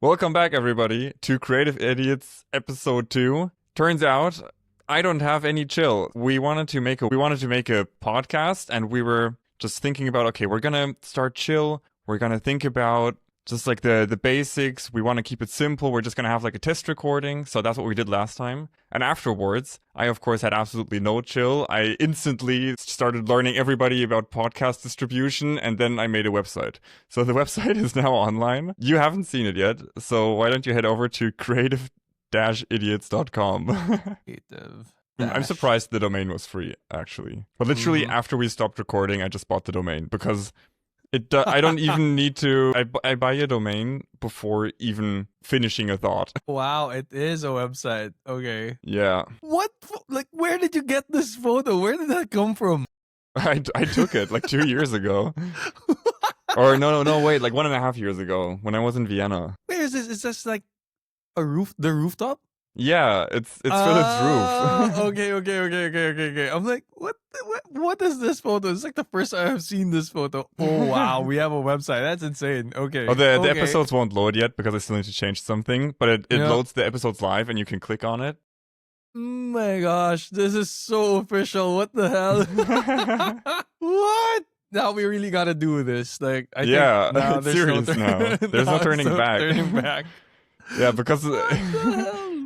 Welcome back, everybody, to Creative Idiots Episode 2. Turns out I don't have any chill. We wanted to make a podcast, and we were just thinking about, okay, we're gonna start chill. We're gonna think about just like the basics. We want to keep it simple. We're just gonna have like a test recording. So that's what we did last time. And afterwards, I of course had absolutely no chill. I instantly started learning everybody about podcast distribution, and then I made a website. So the website is now online. You haven't seen it yet, so why don't you head over to creative-idiots.com. Creative I'm dash. surprised the domain was free, actually. But literally after we stopped recording, I just bought the domain because I don't even need to. I buy a domain before even finishing a thought. Wow, it is a website. Okay. Yeah. What? Like, where did you get this photo? Where did that come from? I took it like 2 years ago. Or no, wait, like 1.5 years ago when I was in Vienna. Where is this? Is this like a roof? The rooftop? Yeah, it's Philip's roof. Okay. I'm like, what is this photo? It's like the first time I've seen this photo. Oh wow, we have a website. That's insane. Okay. Oh, the okay. episodes won't load yet because I still need to change something, but it Yeah. loads the episodes live and you can click on it. Oh my gosh, this is so official. What the hell? What? Now we really gotta do this. Like, I think now it's there's serious now. There's no turning back. Turning back. Yeah, because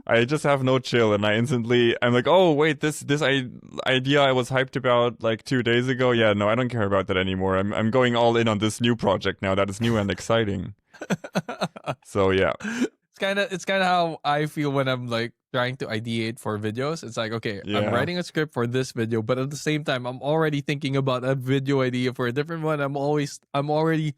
I just have no chill, and I'm like, oh wait, this idea I was hyped about like 2 days ago. Yeah, no, I don't care about that anymore. I'm going all in on this new project now that is new and exciting. So yeah, It's kind of how I feel when I'm like trying to ideate for videos. It's like, okay, Yeah. I'm writing a script for this video, but at the same time, I'm already thinking about a video idea for a different one. I'm already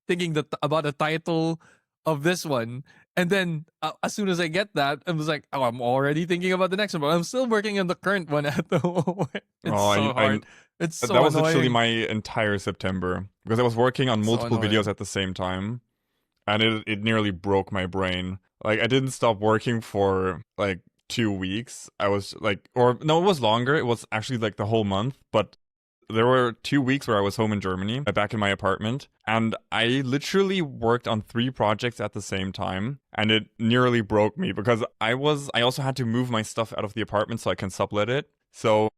thinking about the title of this one. And then as soon as I get that, I'm just like, oh, I'm already thinking about the next one, but I'm still working on the current one at the moment. It's so hard. It's so that was annoying. literally my entire September because I was working on multiple videos at the same time, and it nearly broke my brain. Like, I didn't stop working for like 2 weeks. I was like, or no, it was longer. It was actually like the whole month, but there were 2 weeks where I was home in Germany, back in my apartment, and I literally worked on 3 projects at the same time, and it nearly broke me because I also had to move my stuff out of the apartment so I can sublet it. So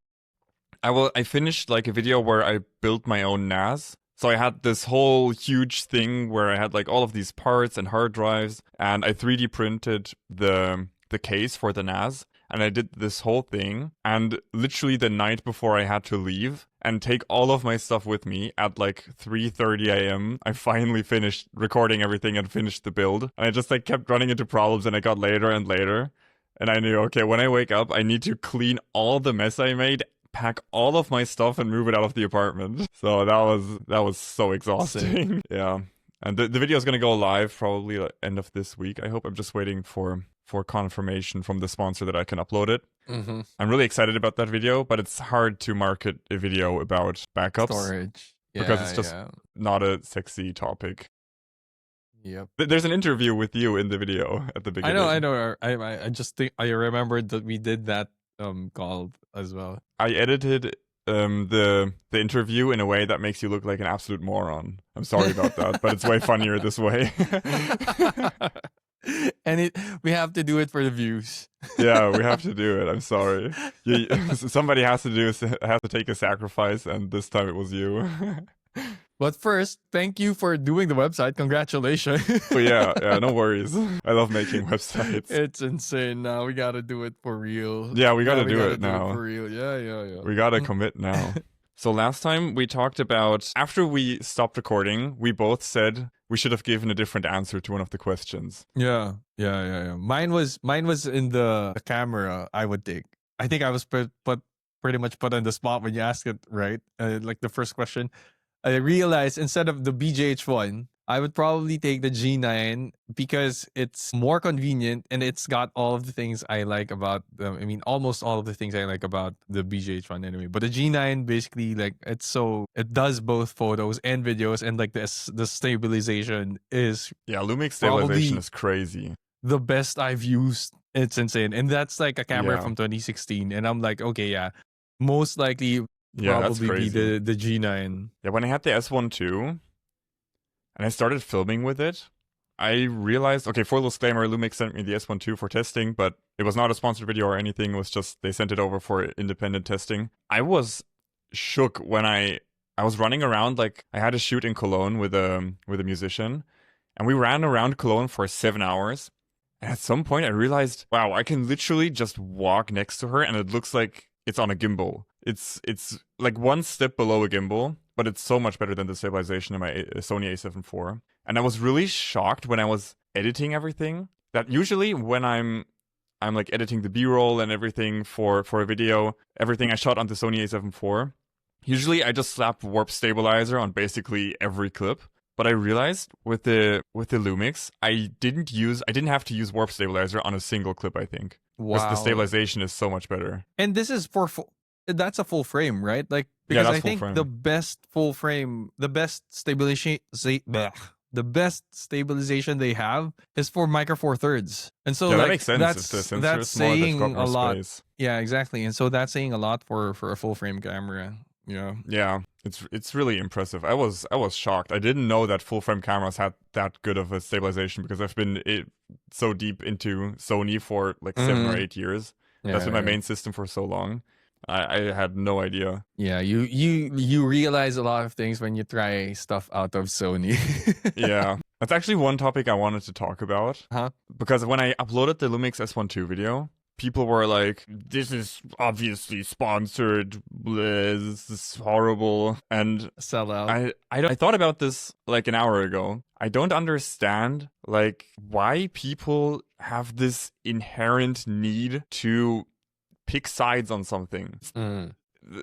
I finished like a video where I built my own NAS. So I had this whole huge thing where I had like all of these parts and hard drives, and I 3D printed the case for the NAS. And I did this whole thing, and literally the night before I had to leave and take all of my stuff with me at like 3:30 a.m. I finally finished recording everything and finished the build. And I just like kept running into problems, and I got later and later. And I knew, okay, when I wake up, I need to clean all the mess I made, pack all of my stuff, and move it out of the apartment. So that was so exhausting. Yeah. And the video is gonna go live probably like end of this week. I hope. I'm just waiting for confirmation from the sponsor that I can upload it. Mm-hmm. I'm really excited about that video, but it's hard to market a video about backups Storage. because it's just not a sexy topic. Yep. There's an interview with you in the video at the beginning. I know. I just think I remembered that we did that call as well. I edited the interview in a way that makes you look like an absolute moron. I'm sorry about that, but it's way funnier this way. And we have to do it for the views. Yeah, we have to do it. I'm sorry. Somebody has to take a sacrifice, and this time it was you. But first, thank you for doing the website. Congratulations. But yeah, no worries. I love making websites. It's insane. Now we gotta do it for real. Yeah, we gotta do it now. For real. Yeah. We gotta commit now. So last time we talked about, after we stopped recording, we both said we should have given a different answer to one of the questions. Yeah. Mine was in the camera. I would think. I think I was pretty much put on the spot when you asked it, right? Like the first question, I realized instead of the BGH1, I would probably take the G9 because it's more convenient and it's got all of the things I like about them. I mean, almost all of the things I like about the BGH1 anyway. But the G9 basically, like, it does both photos and videos, and like the stabilization is Lumix stabilization is crazy. The best I've used. It's insane, and that's like a camera from 2016, and I'm like, okay, yeah, most likely probably be the G9. Yeah, when I had the S1 II, and I started filming with it, I realized, okay, full disclaimer, Lumix sent me the S1 II for testing, but it was not a sponsored video or anything. It was just, they sent it over for independent testing. I was shook when I was running around, like, I had a shoot in Cologne with a musician, and we ran around Cologne for 7 hours. And at some point I realized, wow, I can literally just walk next to her and it looks like it's on a gimbal. It's like one step below a gimbal, but it's so much better than the stabilization in my Sony a7 IV. And I was really shocked when I was editing everything, that usually when I'm like editing the B-roll and everything for a video, everything I shot on the Sony a7 IV, usually I just slap warp stabilizer on basically every clip. But I realized with the Lumix, I didn't have to use warp stabilizer on a single clip, I think. Wow. Because the stabilization is so much better. And this is that's a full frame, right? Like, because I think the best full frame, the best stabilization they have is for Micro Four Thirds. And so, yeah, like, that makes sense. If the sensor that's is small, saying got more a lot. Space. Yeah, exactly. And so that's saying a lot for a full frame camera. Yeah. Yeah, it's really impressive. I was shocked. I didn't know that full frame cameras had that good of a stabilization, because I've been so deep into Sony for like 7 or 8 years. Yeah, that's been my main system for so long. I had no idea. Yeah, you realize a lot of things when you try stuff out of Sony. Yeah, that's actually one topic I wanted to talk about. Huh? Because when I uploaded the Lumix S1 II video, people were like, this is obviously sponsored, this is horrible. And sell out. I thought about this like an hour ago. I don't understand like why people have this inherent need to pick sides on something.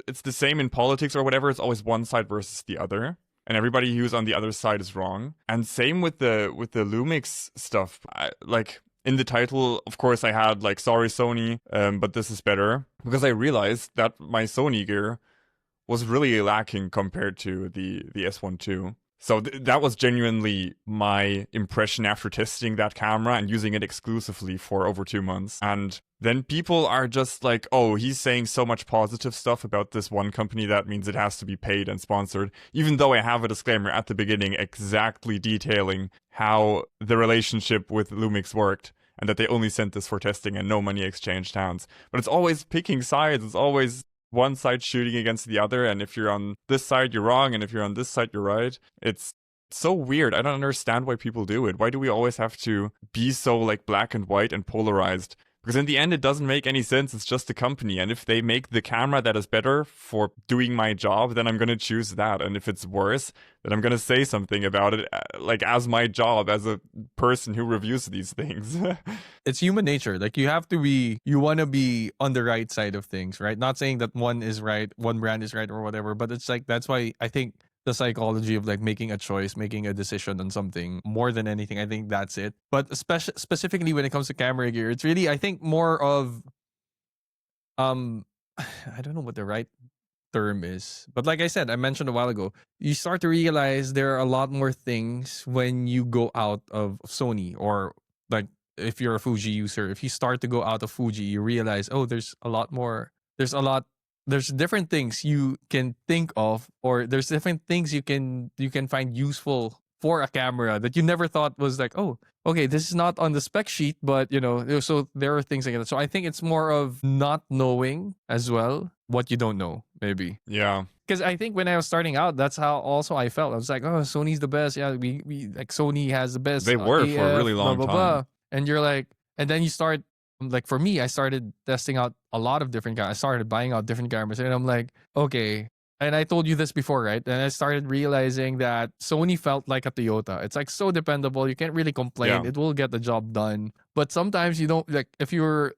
It's the same in politics or whatever. It's always one side versus the other, and everybody who's on the other side is wrong. And same with the Lumix stuff. Like, in the title, of course, I had like, sorry Sony, but this is better, because I realized that my Sony gear was really lacking compared to the S1 II. So that was genuinely my impression after testing that camera and using it exclusively for over 2 months. And then people are just like, oh, he's saying so much positive stuff about this one company, that means it has to be paid and sponsored. Even though I have a disclaimer at the beginning exactly detailing how the relationship with Lumix worked, and that they only sent this for testing and no money exchanged hands. But it's always picking sides. It's always one side shooting against the other, and if you're on this side, you're wrong, and if you're on this side, you're right. It's so weird. I don't understand why people do it. Why do we always have to be so like black and white and polarized? Because in the end, it doesn't make any sense. It's just a company. And if they make the camera that is better for doing my job, then I'm going to choose that. And if it's worse, then I'm going to say something about it, like as my job, as a person who reviews these things. It's human nature. Like, you want to be on the right side of things, right? Not saying that one is right, one brand is right or whatever, but it's like, that's why I think the psychology of like making a choice, making a decision on something, more than anything, I think that's it. But specifically when it comes to camera gear, it's really, I think, more of I don't know what the right term is, but like I said, I mentioned a while ago, you start to realize there are a lot more things when you go out of Sony, or like if you're a Fuji user, if you start to go out of Fuji, you realize, oh, there's different things you can think of, or there's different things you can find useful for a camera that you never thought was like, oh, okay, this is not on the spec sheet, but so there are things like that. So I think it's more of not knowing as well what you don't know, maybe. Yeah. Because I think when I was starting out, that's how also I felt. I was like, oh, Sony's the best. Yeah, we like, Sony has the best. They were AF, for a really long blah, blah, time. blah. And you're like, and then you start, like, for me, I started testing out a lot of different cameras. I started buying out different cameras, and I'm like, okay. And I told you this before, right? And I started realizing that Sony felt like a Toyota. It's like so dependable. You can't really complain. Yeah. It will get the job done. But sometimes you don't, like, if you're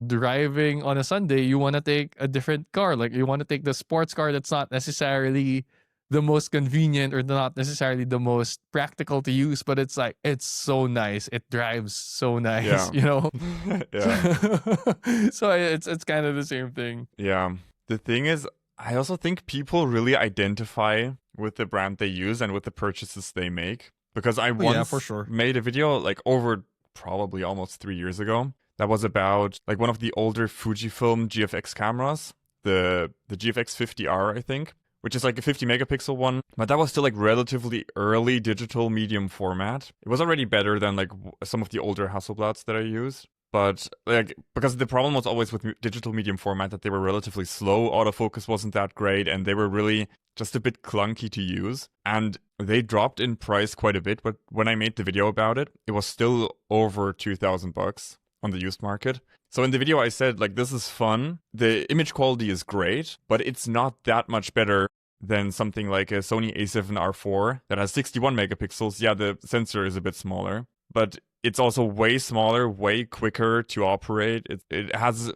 driving on a Sunday, you want to take a different car. Like, you want to take the sports car that's not necessarily the most convenient or not necessarily the most practical to use, but it's like, it's so nice. It drives so nice, Yeah. Yeah. So it's kind of the same thing. Yeah. The thing is, I also think people really identify with the brand they use and with the purchases they make. Because I once for sure. made a video like over probably almost 3 years ago that was about like one of the older FujiFilm GFX cameras, the GFX 50R, I think, which is like a 50 megapixel one, but that was still like relatively early digital medium format. It was already better than like some of the older Hasselblads that I used. But like, because the problem was always with digital medium format that they were relatively slow, autofocus wasn't that great, and they were really just a bit clunky to use. And they dropped in price quite a bit, but when I made the video about it, it was still over $2,000 on the used market. So in the video I said, like, this is fun, the image quality is great, but it's not that much better than something like a Sony a7R4 that has 61 megapixels. Yeah, the sensor is a bit smaller, but it's also way smaller, way quicker to operate. It has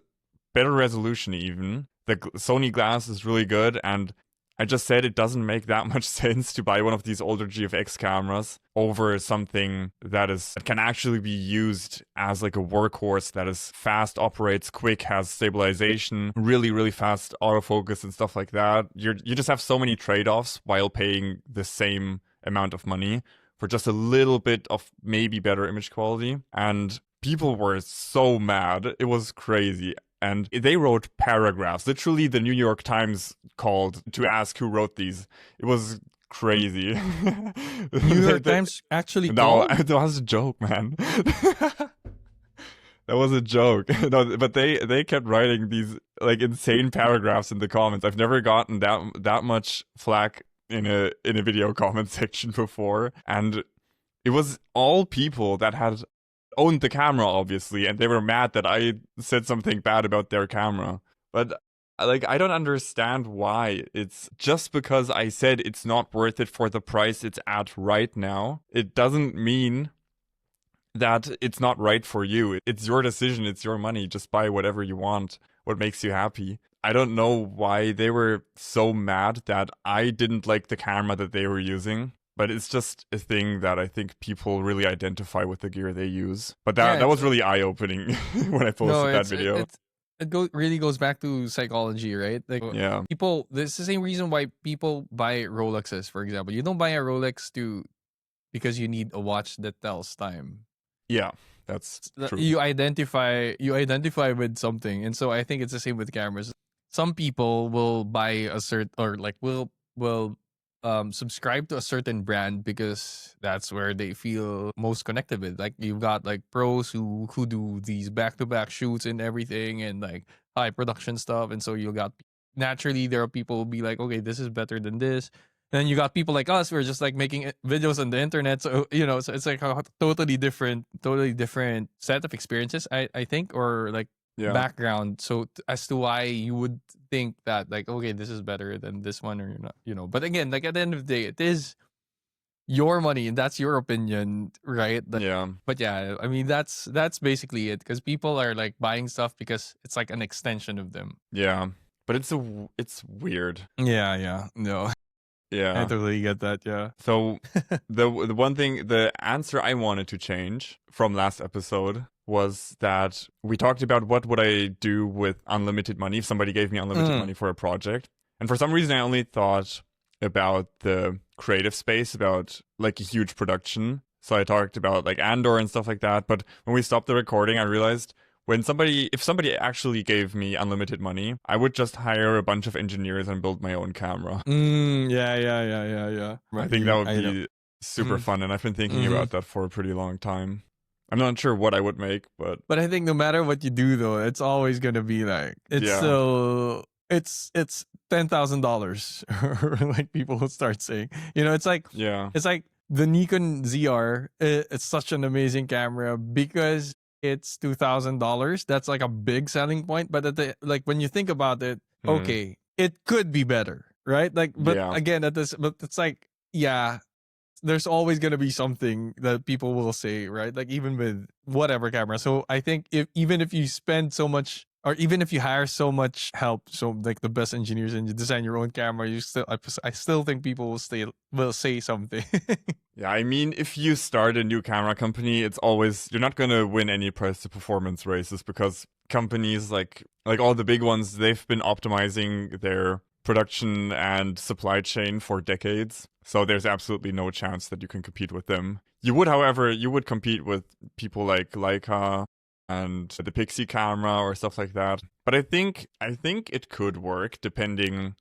better resolution even. The Sony glass is really good, and I just said it doesn't make that much sense to buy one of these older GFX cameras over something that can actually be used as like a workhorse that is fast, operates quick, has stabilization, really, really fast autofocus and stuff like that. You just have so many trade-offs while paying the same amount of money for just a little bit of maybe better image quality. And people were so mad. It was crazy. And they wrote paragraphs. Literally, the New York Times called to ask who wrote these. It was crazy. New York Times actually called? No, that was a joke, man. That was a joke. No, but they kept writing these like insane paragraphs in the comments. I've never gotten that much flack in a video comment section before, and it was all people that had owned the camera, obviously, and they were mad that I said something bad about their camera. But like, I don't understand why. It's just because I said it's not worth it for the price it's at right now. It doesn't mean that it's not right for you. It's your decision, it's your money. Just buy whatever you want, what makes you happy. I don't know why they were so mad that I didn't like the camera that they were using. But it's just a thing that I think people really identify with the gear they use. But that was really eye-opening when I posted that video. It really goes back to psychology, right? Like, yeah. People, this is the same reason why people buy Rolexes, for example. You don't buy a Rolex because you need a watch that tells time. Yeah, that's true. You identify with something. And so I think it's the same with cameras. Some people will buy a will subscribe to a certain brand because that's where they feel most connected with. Like, you've got like pros who do these back-to-back shoots and everything, and like high production stuff, and so you got, naturally there are people who be like, okay, this is better than this. And then you got people like us who are just like making videos on the internet, so so it's like a totally different set of experiences, I think, or like background. So as to why you would think that, like, okay, this is better than this one, or not, but again, like, at the end of the day, it is your money and that's your opinion, right? But yeah, I mean, that's basically it, because people are like buying stuff because it's like an extension of them. Yeah, but it's weird. Yeah, no. Yeah, I totally get that. Yeah. So the answer I wanted to change from last episode was that we talked about what would I do with unlimited money if somebody gave me unlimited money for a project. And for some reason, I only thought about the creative space, about like a huge production. So I talked about like Andor and stuff like that. But when we stopped the recording, I realized if somebody actually gave me unlimited money, I would just hire a bunch of engineers and build my own camera. Yeah. I think that would be super fun. And I've been thinking about that for a pretty long time. I'm not sure what I would make, but I think no matter what you do, though, it's always gonna be like still it's $10,000, or like people will start saying. It's like the Nikon ZR. It's such an amazing camera because it's $2,000. That's like a big selling point. But when you think about it, okay, it could be better, right? Like, but again, but it's like, yeah, there's always going to be something that people will say, right? Like, even with whatever camera. So I think even if you spend so much, or even if you hire so much help, so like the best engineers, and you design your own camera, I still think people will say something. Yeah, I mean, if you start a new camera company, you're not going to win any price to performance races, because companies like all the big ones, they've been optimizing their production and supply chain for decades. So there's absolutely no chance that you can compete with them. You would, however, compete with people like Leica and the Pixie camera or stuff like that. But I think it could work depending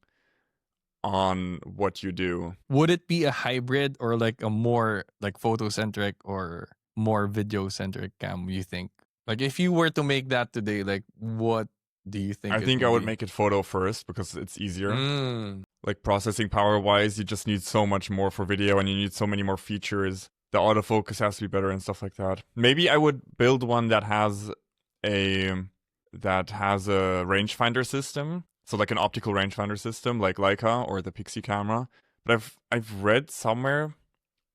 on what you do. Would it be a hybrid or like a more like photocentric or more video centric cam, you think? Like if you were to make that today, like what do you think I it think would I would be? make it photo first because it's easier. Mm. Like processing power wise, you just need so much more for video and you need so many more features. The autofocus has to be better and stuff like that. Maybe I would build one that has a rangefinder system. So like an optical rangefinder system like Leica or the Pixie camera. But I've read somewhere,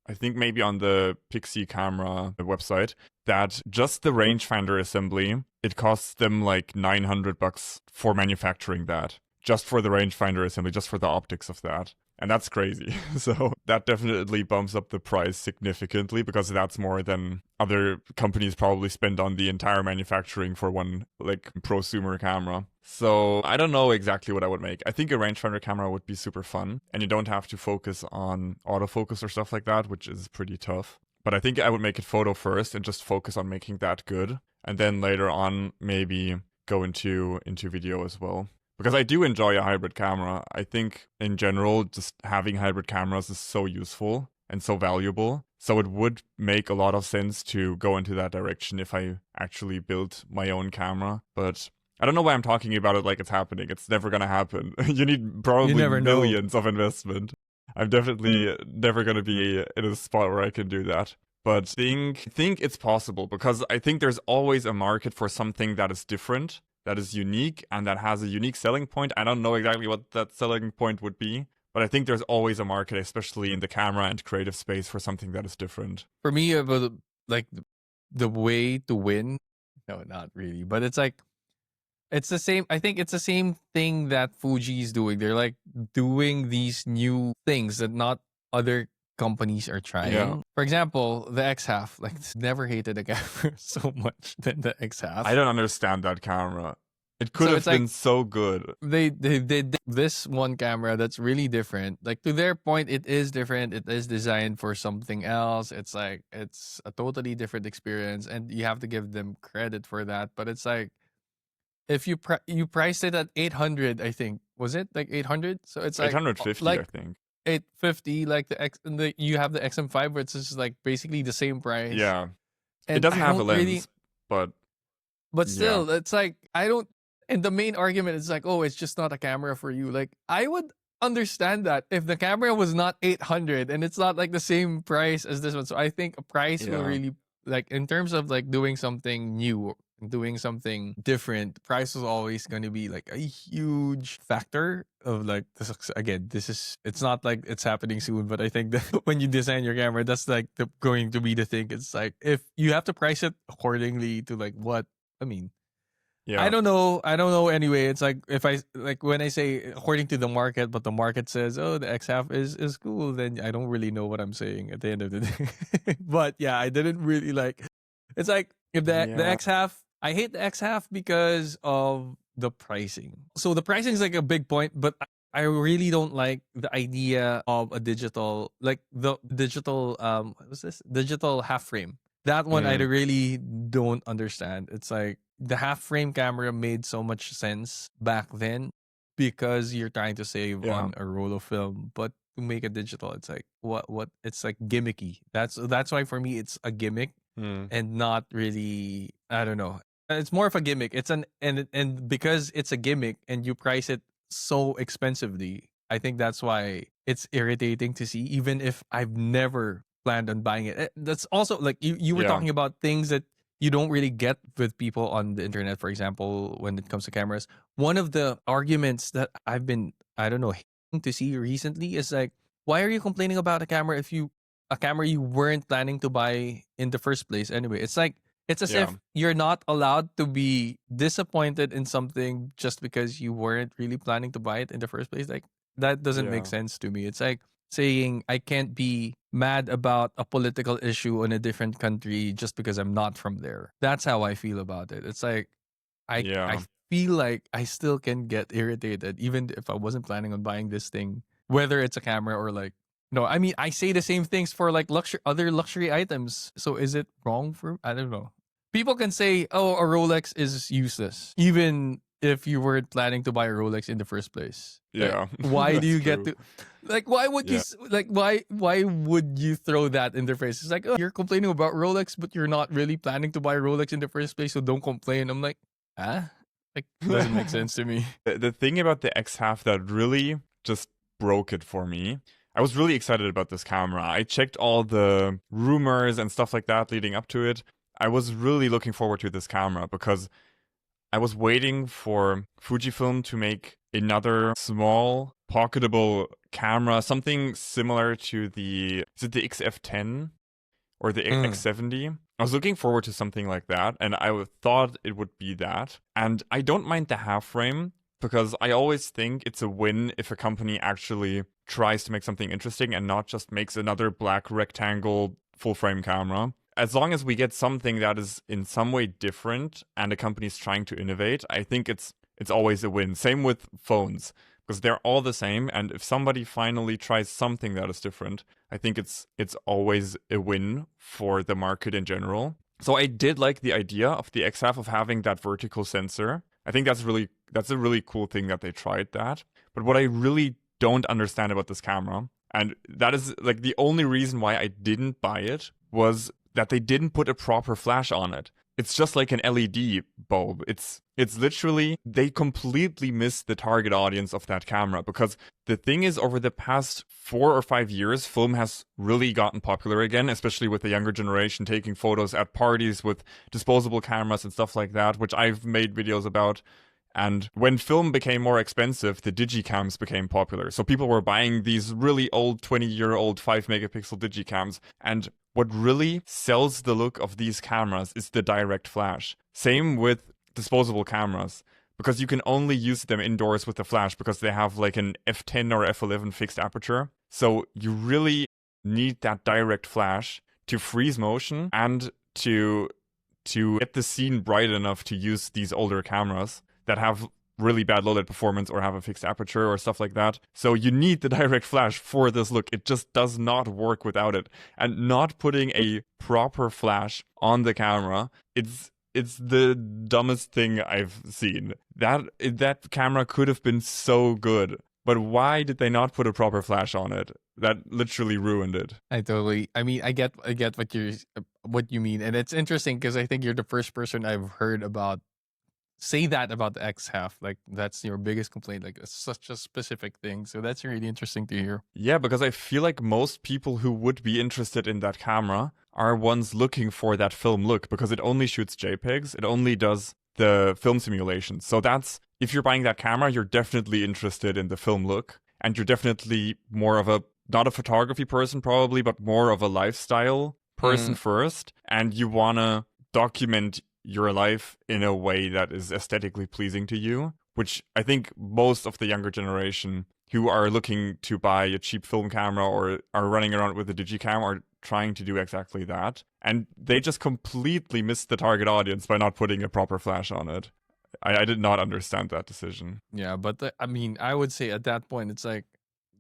I think maybe on the Pixie camera website, that just the rangefinder assembly, it costs them like $900 for manufacturing that. Just for the rangefinder assembly, just for the optics of that. And that's crazy. So that definitely bumps up the price significantly because that's more than other companies probably spend on the entire manufacturing for one like prosumer camera. So I don't know exactly what I would make. I think a rangefinder camera would be super fun and you don't have to focus on autofocus or stuff like that, which is pretty tough. But I think I would make it photo first and just focus on making that good. And then later on, maybe go into video as well. Because I do enjoy a hybrid camera. I think in general, just having hybrid cameras is so useful and so valuable. So it would make a lot of sense to go into that direction if I actually built my own camera. But I don't know why I'm talking about it like it's happening. It's never going to happen. You need probably millions of investment. I'm definitely never going to be in a spot where I can do that. But think it's possible because I think there's always a market for something that is different, that is unique, and that has a unique selling point. I don't know exactly what that selling point would be, but I think there's always a market, especially in the camera and creative space, for something that is different. For me, like the way to win, no, not really, but it's like it's the same. I think it's the same thing that Fuji is doing. They're like doing these new things that not other companies are trying. Yeah. For example, the X-Half. Like, never hated the camera so much than the X-Half. I don't understand that camera. It could have been so good. They did this one camera that's really different. Like, to their point, it is different. It is designed for something else. It's like it's a totally different experience, and you have to give them credit for that. But it's like if you priced it at 800, I think, was it like 800? So it's like 850, like I think. 850, like you have the XM5, where it's just like basically the same price. Yeah, and it doesn't have a lens, but still, it's like I don't. And the main argument is like, oh, it's just not a camera for you. Like, I would understand that if the camera was not 800 and it's not like the same price as this one. So I think a price will really, like, in terms of like doing something new, doing something different, price is always going to be like a huge factor of like this. Again, it's not like it's happening soon, but I think that when you design your camera, that's like going to be the thing. It's like if you have to price it accordingly to like what, I mean, yeah. I don't know anyway. It's like if I like when I say according to the market, but the market says, oh, the X-Half is cool, then I don't really know what I'm saying at the end of the day. But yeah, I didn't really like. It's like if the X-Half, I hate the X-Half because of the pricing. So the pricing is like a big point, but I really don't like the idea of a digital, like the digital what's this? Digital half frame. That one I really don't understand. It's like the half frame camera made so much sense back then because you're trying to save on a roll of film, but to make it digital, it's like what it's like gimmicky. That's why for me it's a gimmick and not really, I don't know. It's more of a gimmick. It's and because it's a gimmick and you price it so expensively, I think that's why it's irritating to see, even if I've never planned on buying it. That's also like you were talking about things that you don't really get with people on the internet, for example, when it comes to cameras. One of the arguments that I've been, I don't know, hating to see recently is like, why are you complaining about a camera if you weren't planning to buy in the first place anyway? It's like, it's as if you're not allowed to be disappointed in something just because you weren't really planning to buy it in the first place. Like, that doesn't make sense to me. It's like saying I can't be mad about a political issue in a different country just because I'm not from there. That's how I feel about it. It's like I feel like I still can get irritated even if I wasn't planning on buying this thing, whether it's a camera or like, no, I mean, I say the same things for like other luxury items. So is it wrong for, I don't know. People can say, oh, a Rolex is useless, even if you weren't planning to buy a Rolex in the first place? Yeah. Why do you get true. to why would you why would you throw that in their face? It's like, oh, you're complaining about Rolex, but you're not really planning to buy a Rolex in the first place, so don't complain. I'm like, like, doesn't make sense to me. The thing about the X-Half that really just broke it for me, I was really excited about this camera. I checked all the rumors and stuff like that leading up to it. I was really looking forward to this camera because I was waiting for Fujifilm to make another small, pocketable camera, something similar to the XF10 or the X70. I was looking forward to something like that, and I thought it would be that. And I don't mind the half frame, because I always think it's a win if a company actually tries to make something interesting and not just makes another black rectangle full frame camera. As long as we get something that is in some way different and a company's trying to innovate, I think it's always a win. Same with phones, because they're all the same, and if somebody finally tries something that is different, I think it's always a win for the market in general. So I did like the idea of the X-Half of having that vertical sensor. I think that's a really cool thing that they tried that. But what I really don't understand about this camera, and that is like the only reason why I didn't buy it, was that they didn't put a proper flash on it. It's just like an LED bulb. It's literally, they completely missed the target audience of that camera, because the thing is, over the past 4 or 5 years, film has really gotten popular again, especially with the younger generation taking photos at parties with disposable cameras and stuff like that, which I've made videos about. And when film became more expensive, the digicams became popular. So people were buying these really old 20-year-old 5-megapixel digicams. And what really sells the look of these cameras is the direct flash. Same with disposable cameras, because you can only use them indoors with the flash because they have like an f10 or f11 fixed aperture. So you really need that direct flash to freeze motion and to get the scene bright enough to use these older cameras that have really bad low light performance or have a fixed aperture or stuff like that. So you need the direct flash for this look. It just does not work without it. And not putting a proper flash on the camera, it's the dumbest thing I've seen. That camera could have been so good, but why did they not put a proper flash on it? That literally ruined it. I get what you mean, and it's interesting because I think you're the first person I've heard say that about the X-Half. Like, that's your biggest complaint. Like, it's such a specific thing. So that's really interesting to hear. Yeah, because I feel like most people who would be interested in that camera are ones looking for that film look, because it only shoots JPEGs. It only does the film simulations. So that's, if you're buying that camera, you're definitely interested in the film look. And you're definitely more of not a photography person probably, but more of a lifestyle person first. And you want to document your life in a way that is aesthetically pleasing to you, which I think most of the younger generation who are looking to buy a cheap film camera or are running around with a digicam are trying to do exactly that. And they just completely missed the target audience by not putting a proper flash on it. I did not understand that decision. Yeah, but I would say at that point, it's like,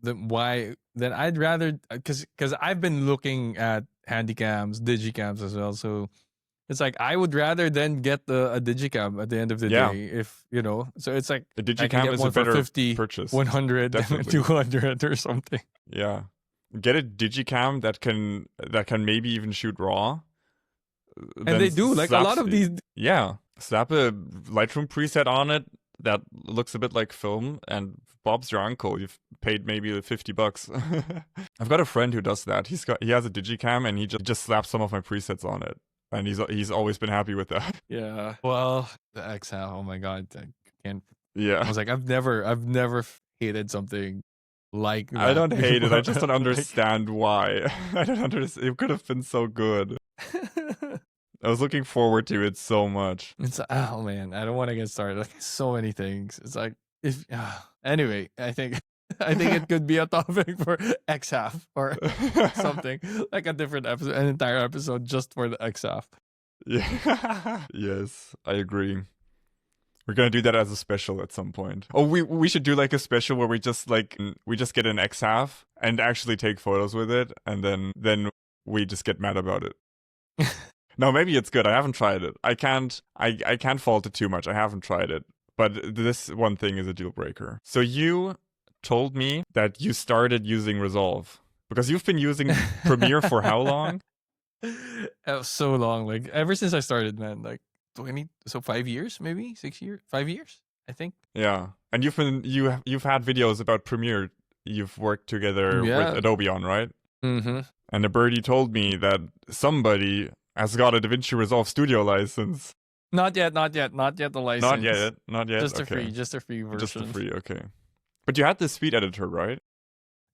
then I'd rather, because I've been looking at handycams, digicams as well, so it's like I would rather then get a digicam at the end of the day, if you know. So it's like a digicam is a better 50, purchase, 100, 200 or something. Yeah, get a digicam that can maybe even shoot RAW. And they do, like a lot of these. Yeah, slap a Lightroom preset on it that looks a bit like film, and Bob's your uncle. You've paid maybe $50. I've got a friend who does that. He has a digicam and he just slaps some of my presets on it. And he's always been happy with that. Yeah. Well, the X-Half, oh my god, I can't. Yeah. I was like, I've never hated something like that. I don't hate it. I just don't understand why. I don't understand. It could have been so good. I was looking forward to it so much. It's oh man, I don't want to get started. Like, so many things. It's like anyway, I think it could be a topic for X-Half or something, like a different episode, an entire episode just for the X-Half. Yeah. Yes, I agree. We're gonna do that as a special at some point. Oh, we should do like a special where we just get an X-Half and actually take photos with it, and then we just get mad about it. No, maybe it's good. I haven't tried it. I can't fault it too much. I haven't tried it. but this one thing is a deal breaker. So you told me that you started using Resolve because you've been using Premiere for how long? So long, like ever since I started, man. Like 5 years, maybe 6 years, 5 years, I think. Yeah, and you've had videos about Premiere. You've worked together with Yeah. Adobe on, right? Mm-hmm. And the birdie told me that somebody has got a Davinci Resolve Studio license. Not yet the license. Not yet. Just Okay. just a free version. Just the free, okay. But you had the speed editor, right?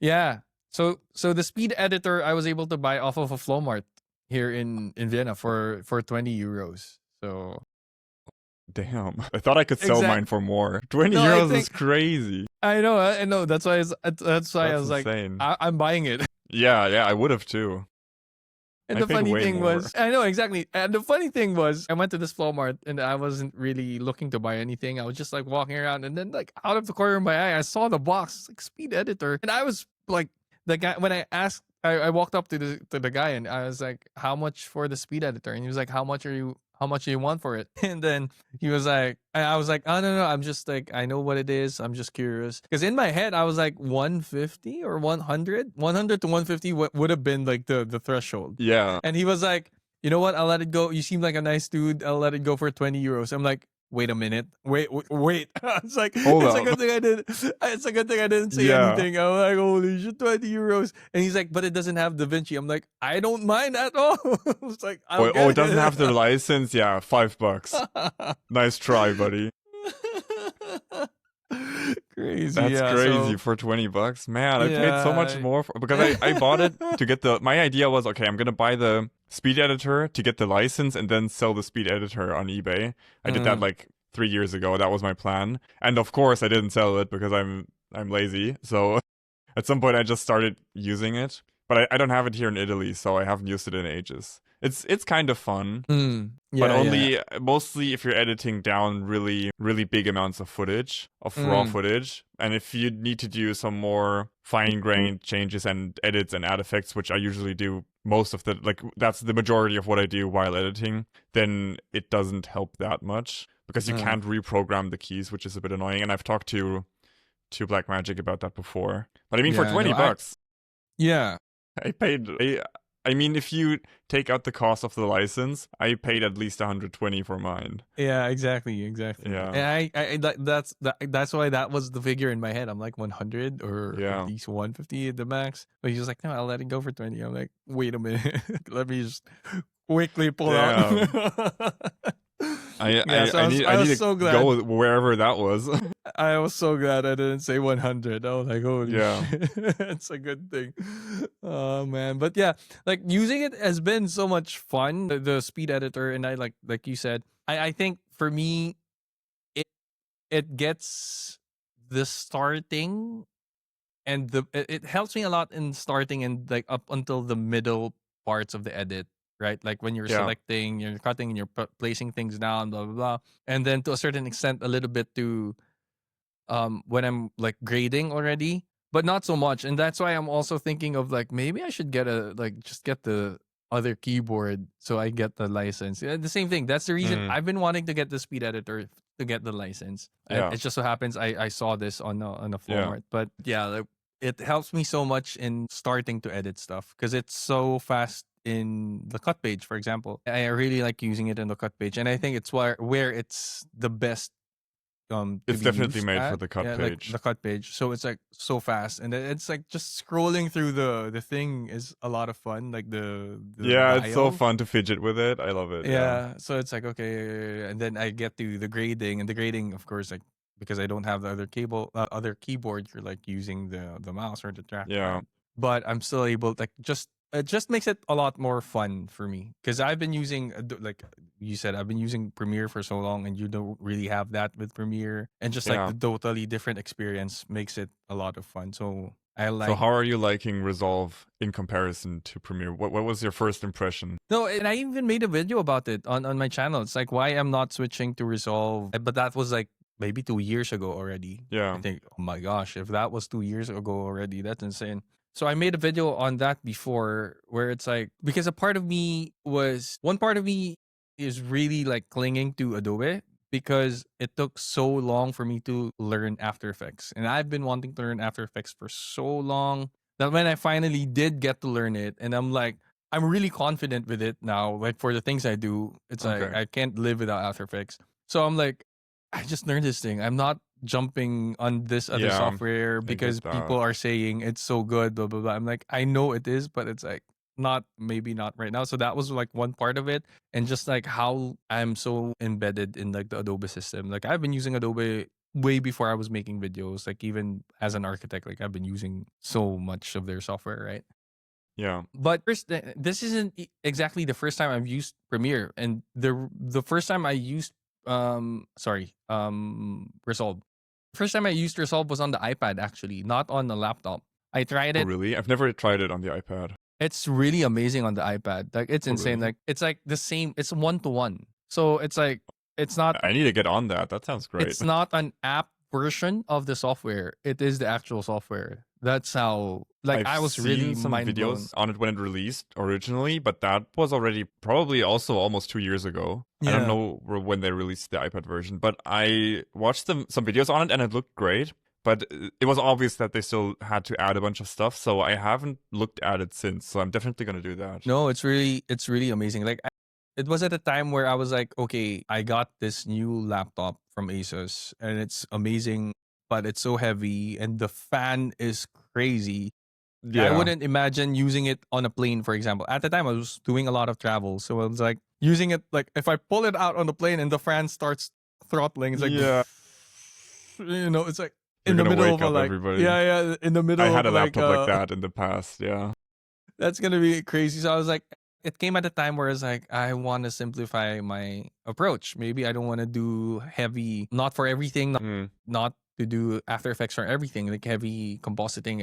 Yeah. So the speed editor I was able to buy off of a Flowmart here in Vienna for 20 euros. So Damn. I thought I could sell mine for more. 20 No, euros is crazy. I know. That's why I was insane. like, I'm buying it. Yeah, I would have too. And I the paid funny way thing more. was, I know exactly. And the funny thing was, I went to this Flowmart and I wasn't really looking to buy anything. I was just like walking around, and then like out of the corner of my eye, I saw the box, like speed editor, and I was like, the guy when I asked, I walked up to the guy and I was like, how much for the speed editor? And he was like, how much do you want for it? And then he was like, I was like, oh no, I'm just like, I know what it is. I'm just curious. Because in my head, I was like 150 or 100 to 150 would have been like the threshold. Yeah. And he was like, you know what? I'll let it go. You seem like a nice dude. I'll let it go for 20 euros. I'm like, wait a minute. Wait. It's like, Hold it's up. a good thing I did. It's a good thing I didn't say anything. I'm like, holy shit, 20 euros. And he's like, but it doesn't have Davinci. I'm like, I don't mind at all. It's like, it doesn't have the license? Yeah, $5. Nice try, buddy. Crazy. That's crazy for $20. Man, I paid so much more because I bought it to get my idea was, okay, I'm gonna buy the speed editor to get the license and then sell the speed editor on eBay. I did that like 3 years ago. That was my plan. And of course I didn't sell it because I'm lazy. So at some point I just started using it. But I don't have it here in Italy, so I haven't used it in ages. It's kind of fun, but only mostly if you're editing down really, really big amounts of footage, of raw footage. And if you need to do some more fine-grained changes and edits and add effects, which I usually do most of that's the majority of what I do while editing, then it doesn't help that much because you can't reprogram the keys, which is a bit annoying. And I've talked to Blackmagic about that before. But I mean, for $20, I mean, if you take out the cost of the license, I paid at least 120 for mine. Yeah, exactly. Yeah, and that's why that was the figure in my head. I'm like 100 or at least 150 at the max. But he's like, no, I'll let it go for 20. I'm like, wait a minute, let me just quickly pull out. I need to go wherever that was. I was so glad I didn't say 100. I was like, holy shit. It's a good thing. Oh man. But yeah, like using it has been so much fun, the speed editor, and I like you said, I think for me it gets the starting and it helps me a lot in starting and like up until the middle parts of the edit. Right, like when you're selecting, you're cutting, and you're placing things down, blah blah blah, and then to a certain extent, a little bit to when I'm like grading already, but not so much. And that's why I'm also thinking of like maybe I should get just get the other keyboard so I get the license. The same thing. That's the reason I've been wanting to get the speed editor to get the license. It just so happens I saw this on a Flowmart, but it helps me so much in starting to edit stuff because it's so fast. In the cut page, for example, I really like using it in the cut page, and I think it's where it's the best. It's definitely made for the cut page. Like the cut page, so it's like so fast, and it's like just scrolling through the thing is a lot of fun. Like the it's so fun to fidget with it. I love it. Yeah, so it's like okay, and then I get to the grading, and the grading, of course, like because I don't have the other keyboard, you're like using the mouse or the trackpad. Yeah, but I'm still able to it just makes it a lot more fun for me because I've been using, like you said, I've been using Premiere for so long, and you don't really have that with Premiere, and just like the totally different experience makes it a lot of fun. So I like. So how are you liking Resolve in comparison to Premiere? What was your first impression? No, and I even made a video about it on my channel. It's like why I'm not switching to Resolve, but that was like maybe 2 years ago already. Yeah, I think, oh my gosh, if that was 2 years ago already, that's insane. So I made a video on that before where it's like, because one part of me is really like clinging to Adobe because it took so long for me to learn After Effects. And I've been wanting to learn After Effects for so long that when I finally did get to learn it, and I'm like, I'm really confident with it now. Like for the things I do, it's like I can't live without After Effects. So I'm like, I just learned this thing. I'm not jumping on this other software because people are saying it's so good, blah, blah, blah. I'm like, I know it is, but it's like, maybe not right now. So that was like one part of it. And just like how I'm so embedded in like the Adobe system. Like I've been using Adobe way before I was making videos. Like even as an architect, like I've been using so much of their software, right? Yeah. But first, this isn't exactly the first time I've used Premiere. And the first time I used Resolve. First time I used Resolve was on the iPad actually, not on the laptop. I tried it. Oh, really? I've never tried it on the iPad. It's really amazing on the iPad. Like it's insane. Really? Like it's like the same. It's 1-to-1. So it's like it's not. I need to get on that. That sounds great. It's not an app version of the software. It is the actual software. That's how. Like I was really some videos blown on it when it released originally, but that was already probably also almost 2 years ago. Yeah. I don't know when they released the iPad version, but I watched some videos on it and it looked great. But it was obvious that they still had to add a bunch of stuff, so I haven't looked at it since. So I'm definitely gonna do that. No, it's really amazing. Like it was at a time where I was like, okay, I got this new laptop from Asus, and it's amazing, but it's so heavy, and the fan is crazy. Yeah. I wouldn't imagine using it on a plane, for example. At the time, I was doing a lot of travel, so I was like using it. Like if I pull it out on the plane and the fan starts throttling, it's like, it's like. In the middle of like, everybody. In the middle. I had a laptop like that in the past. Yeah, that's gonna be crazy. So I was like, it came at a time where it's like, I want to simplify my approach. Maybe I don't want to do heavy, not for everything, not to do After Effects for everything, like heavy compositing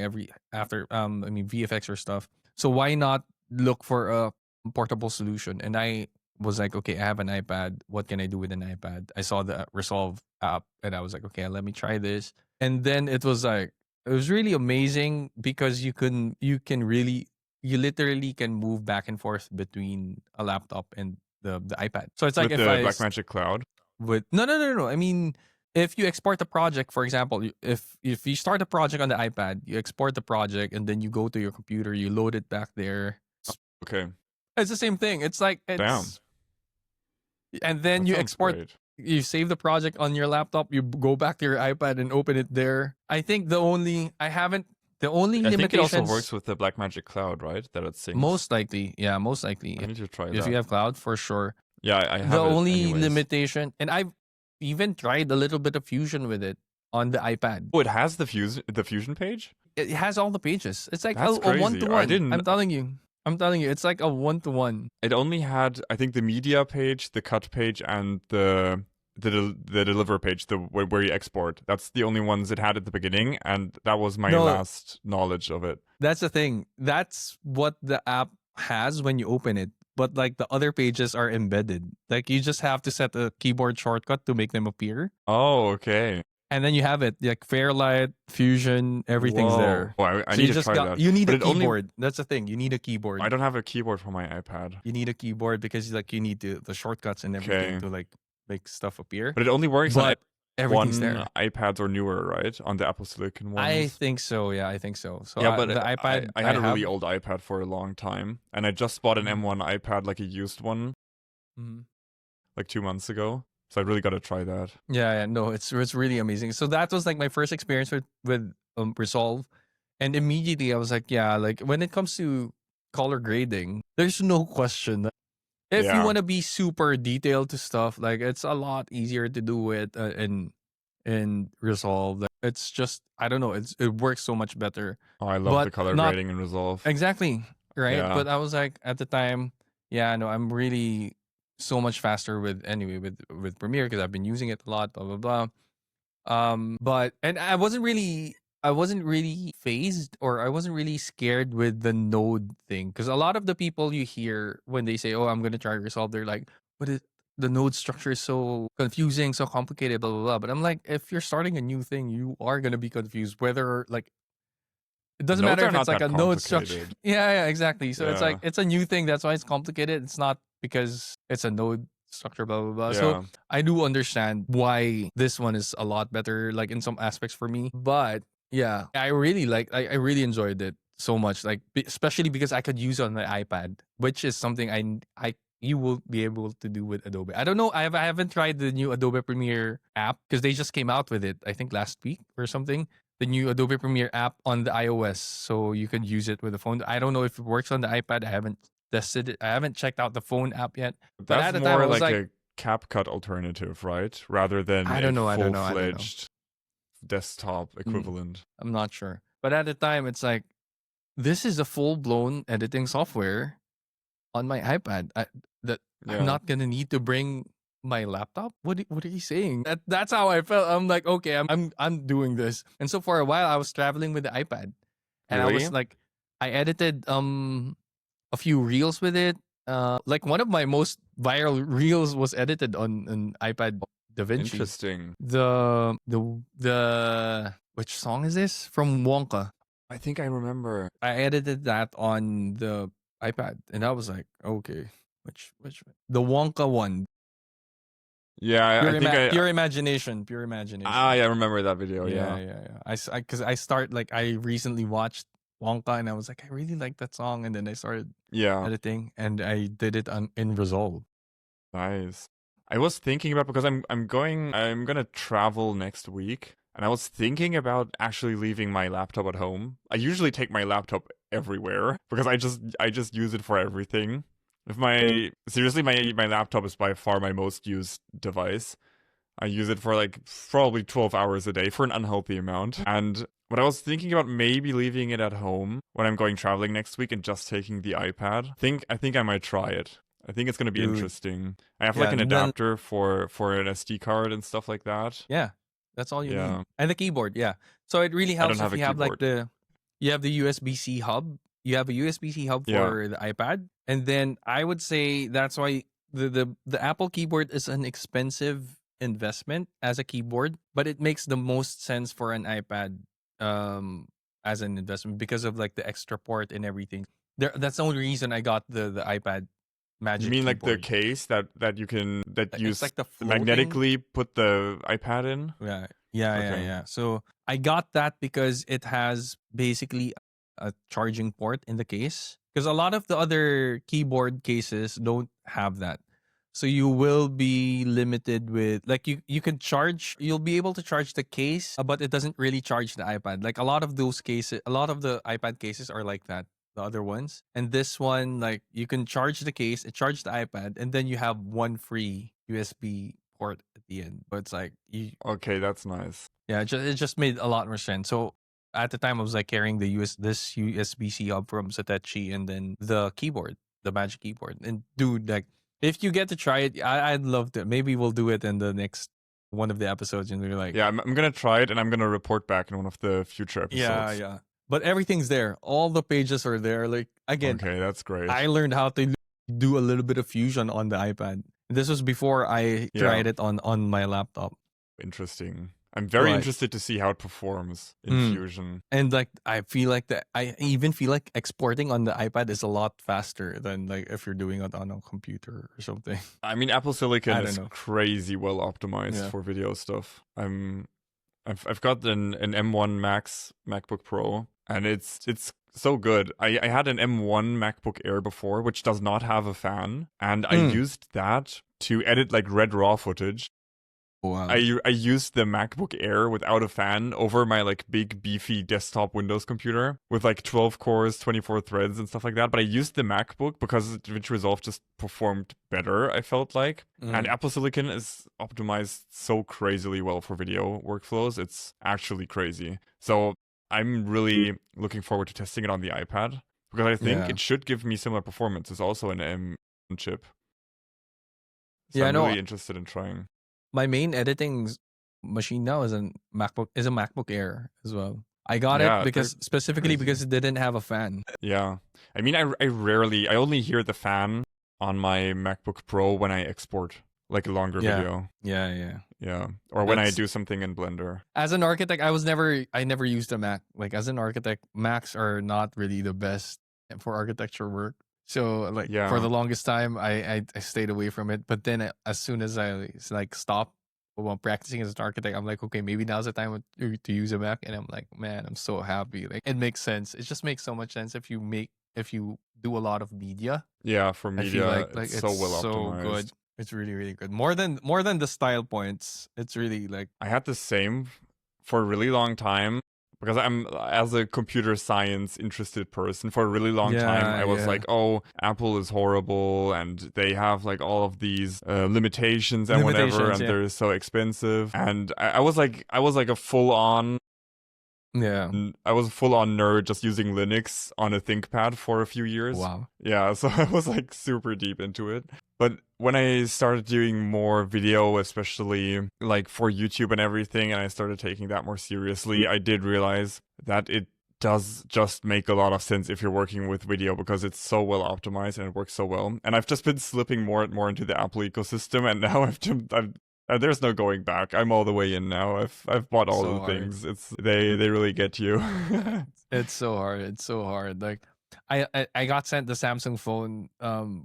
VFX or stuff. So why not look for a portable solution? And I was like, okay, I have an iPad. What can I do with an iPad? I saw the Resolve app and I was like, okay, let me try this. And then it was really amazing because you literally can move back and forth between a laptop and the iPad. So it's like with if the Blackmagic Cloud. No. I mean, if you export the project, for example, if you start a project on the iPad, you export the project and then you go to your computer, you load it back there. Okay. It's the same thing. It's like damn. And then you export. Great. You save the project on your laptop, you go back to your iPad and open it there. I think the only limitations... I think it also works with the Blackmagic Cloud, right? That it syncs. Most likely. Yeah, most likely. I need to try that. If you have cloud, for sure. Yeah, I have the only limitation, and I've even tried a little bit of Fusion with it on the iPad. Oh, it has the Fusion page? It has all the pages. It's like a 1-to-1. I'm telling you, it's like a 1-to-1. It only had, I think, the media page, the cut page, and the deliver page, where you export. That's the only ones it had at the beginning, and that was my last knowledge of it. That's the thing. That's what the app has when you open it. But like the other pages are embedded. Like you just have to set a keyboard shortcut to make them appear. Oh, okay. And then you have it, like Fairlight, Fusion, everything's there. Oh, I need to try that. You need a keyboard. That's the thing. You need a keyboard. I don't have a keyboard for my iPad. You need a keyboard because like you need the shortcuts and everything to like make stuff appear. But it only works on everything's there. iPads or newer, right? On the Apple Silicon ones. I think so. Yeah, I think so. So yeah, but the iPad. I had a really old iPad for a long time, and I just bought an M1 iPad, like a used one, like 2 months ago. So I really got to try that. Yeah, no, it's really amazing. So that was like my first experience with Resolve, and immediately I was like, yeah, like when it comes to color grading, there's no question. If you want to be super detailed to stuff, like it's a lot easier to do it in Resolve. Like, it's just, I don't know, it works so much better. Oh, I love the color grading in Resolve. Exactly, right? Yeah. But I was like, at the time, I'm really so much faster with Premiere because I've been using it a lot, blah blah blah. But I wasn't really phased, or I wasn't really scared with the node thing, because a lot of the people you hear when they say, "Oh, I'm gonna try Resolve," they're like, "What is the node structure is so confusing, so complicated, blah blah blah." But I'm like, if you're starting a new thing, you are gonna be confused. Whether like it doesn't matter if it's like a node structure. Yeah, exactly. So it's like it's a new thing. That's why it's complicated. It's not because it's a node structure, blah blah blah. Yeah. So I do understand why this one is a lot better, like in some aspects for me. But yeah, I really I really enjoyed it so much, like especially because I could use it on my iPad, which is something I you will be able to do with Adobe. I don't know. I haven't tried the new Adobe Premiere app because they just came out with it. I think last week or something. The new Adobe Premiere app on the iOS, so you could use it with the phone. I don't know if it works on the iPad. I haven't tested it. I haven't checked out the phone app yet. But at That's the time, I more was like like, a CapCut alternative, right? Rather than I a don't know. full-fledged desktop Mm. equivalent. I'm not sure. But at the time, it's like, this is a full blown editing software on my iPad. That I'm Yeah. not gonna need to bring my laptop. What are you saying? That's how I felt. I'm like, okay, I'm doing this. And so for a while, I was traveling with the iPad, and I Really? was like, I edited a few reels with it. Like one of my most viral reels was edited on an iPad Davinci. Interesting. The which song is this from Wonka? I think I remember. I edited that on the iPad, and I was like, okay, which the Wonka one? Yeah, I think I. Pure imagination, pure imagination. Yeah, I remember that video. yeah, Yeah. yeah, yeah. Because I recently watched Wonka, and I was like, I really like that song, and then I started Yeah. editing, and I did it in Resolve. Nice. I was thinking about because I'm gonna travel next week, and I was thinking about actually leaving my laptop at home. I usually take my laptop everywhere because I just use it for everything. If seriously, my laptop is by far my most used device. I use it for like probably 12 hours a day for an unhealthy amount. And what I was thinking about maybe leaving it at home when I'm going traveling next week and just taking the iPad. I think I might try it. I think it's gonna be Dude. interesting. I have Yeah, like an and then- adapter for an SD card and stuff like that. Yeah, that's all you Yeah. need, and the keyboard. Yeah, so it really helps have if a you have like keyboard. you have the USB-C hub. You have a USB-C hub Yeah. for the iPad, and then I would say that's why the Apple keyboard is an expensive investment as a keyboard, but it makes the most sense for an iPad as an investment because of like the extra port and everything. That's the only reason I got the iPad Magic. You mean like the keyboard. case that you can It's use like the floating- magnetically put the iPad in? Yeah, yeah, Okay. yeah. So I got that because it has basically a charging port in the case. Because a lot of the other keyboard cases don't have that. So you will be limited with like you can charge. You'll be able to charge the case, but it doesn't really charge the iPad. Like a lot of those cases, a lot of the iPad cases are like that. The other ones, and this one, like you can charge the case, it charge the iPad, and then you have one free USB port at the end. But it's like you, Okay, that's nice. yeah, it just made a lot more sense. So at the time, I was like carrying this USB-C hub from Satechi, and then the keyboard, the Magic Keyboard. And dude, like if you get to try it, I'd love to. Maybe we'll do it in the next one of the episodes, and we're like, Yeah, I'm gonna try it and I'm gonna report back in one of the future episodes. yeah. But everything's there. All the pages are there. Like again, Okay, that's great. I learned how to do a little bit of Fusion on the iPad. This was before I tried it on my laptop. Interesting. I'm very Right. interested to see how it performs in Mm. Fusion. And like I feel like I even feel like exporting on the iPad is a lot faster than like if you're doing it on a computer or something. I mean, Apple Silicon I don't is know. crazy well optimized Yeah. for video stuff. I've got an M1 Max MacBook Pro, and it's so good. I had an M1 MacBook Air before, which does not have a fan, and I used that to edit like Red RAW footage. Wow. I used the MacBook Air without a fan over my like big beefy desktop Windows computer with like 12 cores, 24 threads and stuff like that. But I used the MacBook because DaVinci Resolve just performed better, I felt like. And Apple Silicon is optimized so crazily well for video workflows. It's actually crazy. So I'm really looking forward to testing it on the iPad because I think it should give me similar performance. It's also an M1 chip. So Yeah, I I'm know. really interested in trying. My main editing machine now is a MacBook Air as well. I got it because specifically because it didn't have a fan. Yeah. I mean, I only hear the fan on my MacBook Pro when I export like a longer video. Yeah. Or when I do something in Blender. As an architect, I never used a Mac. Like as an architect, Macs are not really the best for architecture work. So like for the longest time, I stayed away from it. But then as soon as I like stopped while practicing as an architect, I'm like, okay, maybe now's the time to use a Mac. And I'm like, man, I'm so happy. Like it makes sense. It just makes so much sense if you do a lot of media. Yeah, for media, I feel like it's so well optimized. Good. It's really, really good. More than the style points. It's really like I had the same for a really long time. Because I'm, as a computer science interested person, for a really long time, I was like, oh, Apple is horrible, and they have like all of these limitations and whatever, and they're so expensive. And I was like a full-on, I was a full-on nerd just using Linux on a ThinkPad for a few years. Wow. Yeah, so I was like super deep into it. But when I started doing more video, especially like for YouTube and everything, and I started taking that more seriously, I did realize that it does just make a lot of sense if you're working with video because it's so well optimized and it works so well. And I've just been slipping more and more into the Apple ecosystem, and now there's no going back. I'm all the way in now. I've bought all the things. They really get you. It's so hard. It's so hard. Like I got sent the Samsung phone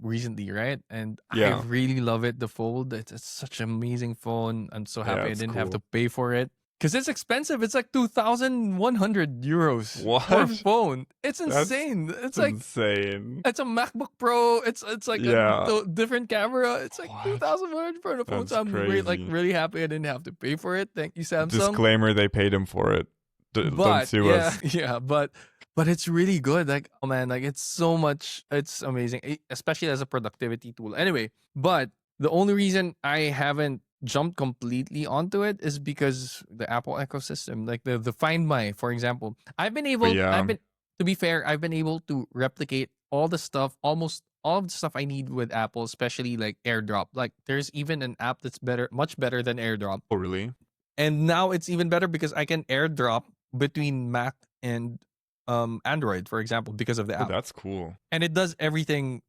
recently, right? And I really love it. The Fold. It's such an amazing phone. I'm so happy I didn't have to pay for it. Because it's expensive. It's like 2,100 euros for a phone. It's insane. It's like insane. It's a MacBook Pro. It's like a different camera. It's like 2,100 for a phone. So I'm really happy I didn't have to pay for it. Thank you, Samsung. Disclaimer: they paid him for it. Don't sue us. Yeah, but it's really good. Like, oh man, like it's so much. It's amazing, especially as a productivity tool. Anyway, but the only reason I haven't jumped completely onto it is because the Apple ecosystem, like the Find My, for example, I've been to be fair, I've been able to replicate all the stuff, almost all of the stuff I need with Apple, especially like AirDrop. Like there's even an app that's much better than AirDrop. Oh, really? And now it's even better because I can AirDrop between Mac and Android, for example, because of the app. Oh, that's cool. And it does everything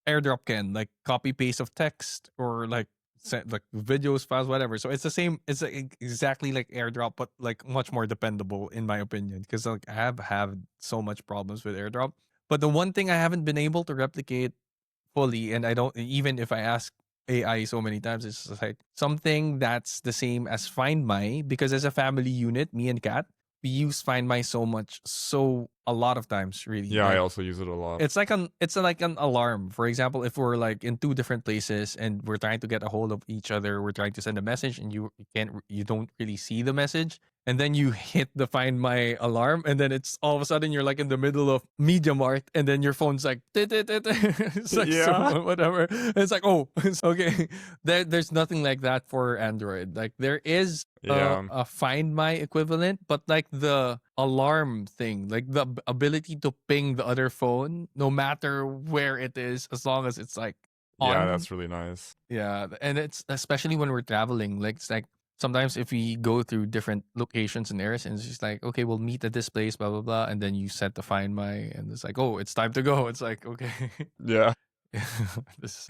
AirDrop can, like copy paste of text or like videos, files, whatever. So it's the same. It's exactly like AirDrop, but like much more dependable, in my opinion. Because like I have had so much problems with AirDrop. But the one thing I haven't been able to replicate fully, and I don't, even if I ask AI so many times, it's just like something that's the same as Find My. Because as a family unit, me and Kat, we use Find My so a lot of times, really. Yeah, I also use it a lot. It's like an alarm. For example, if we're like in two different places and we're trying to get a hold of each other, we're trying to send a message and you don't really see the message, and then you hit the Find My alarm, and then it's all of a sudden you're like in the middle of Media Mart, and then your phone's like it's like whatever. It's like, oh, it's okay. There's nothing like that for Android. Like there is a Find My equivalent, but like the alarm thing, like the ability to ping the other phone no matter where it is, as long as it's like on. Yeah, that's really nice. Yeah, and it's especially when we're traveling, like it's like sometimes if we go through different locations and areas, and it's just like, okay, we'll meet at this place, blah blah blah, and then you set the Find My, and it's like, oh, it's time to go. It's like, okay. Yeah.